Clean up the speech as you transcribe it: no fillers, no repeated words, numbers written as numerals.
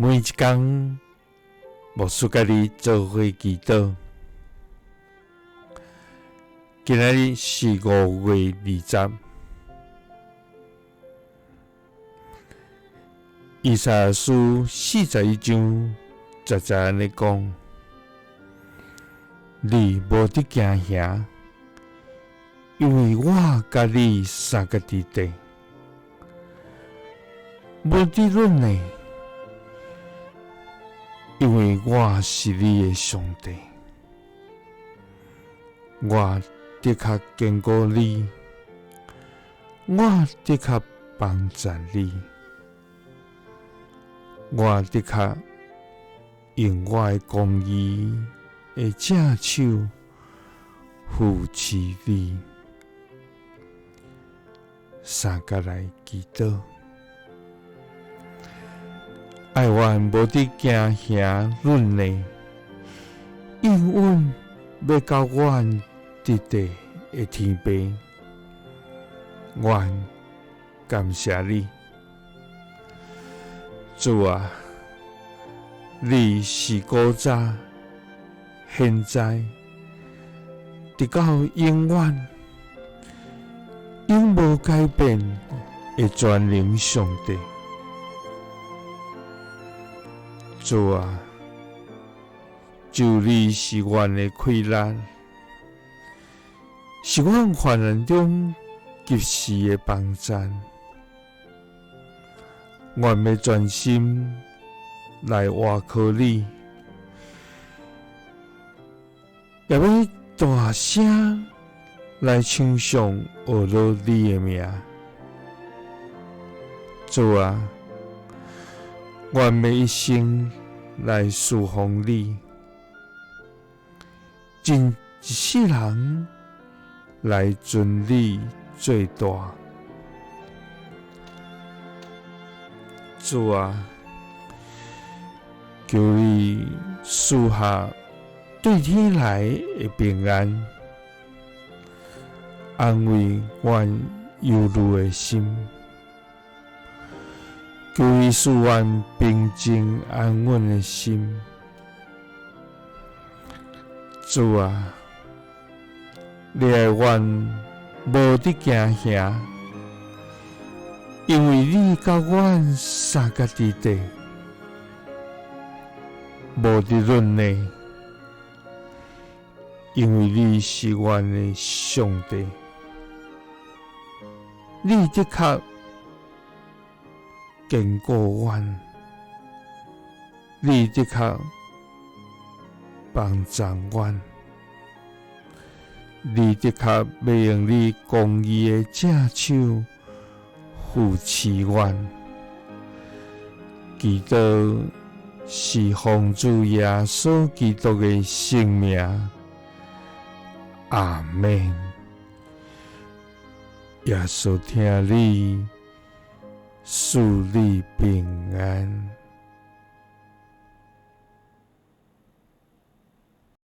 每一天，牧师甲你做伙祈祷。今仔日是5月20。以赛亚书41章10安尼讲：你无得惊吓，因为我甲你三个伫地，无得论呢，因为我是你的上帝，我的确坚固你，我的确帮助你，我的确用我的公义的正手扶持你。三个来祈祷，爱阮无得惊吓论呢，应允要到阮伫地的天父，阮感谢你，主啊！你是古早、现在，直到永远，永无改变的全能上帝。主啊！就你是阮的溃烂，是阮患难中及时的帮衬。阮要专心来倚靠你，也要大声来唱颂学罗你的名。主啊，阮要一生来侍奉你，尽一世人来尊你最大。主啊！求你赐下对天来的平安，安慰阮忧虑的心。求你赐阮平静安稳的心。主啊，你爱阮无得惊吓，因为你甲阮三个伫地。无得论呢，因为你是阮的上帝，你的确坚固阮，你的确帮助阮，你的确要用你公义的正手扶持阮，祈祷。是奉主耶稣基督的圣名，阿们。耶稣听你，赐你平安。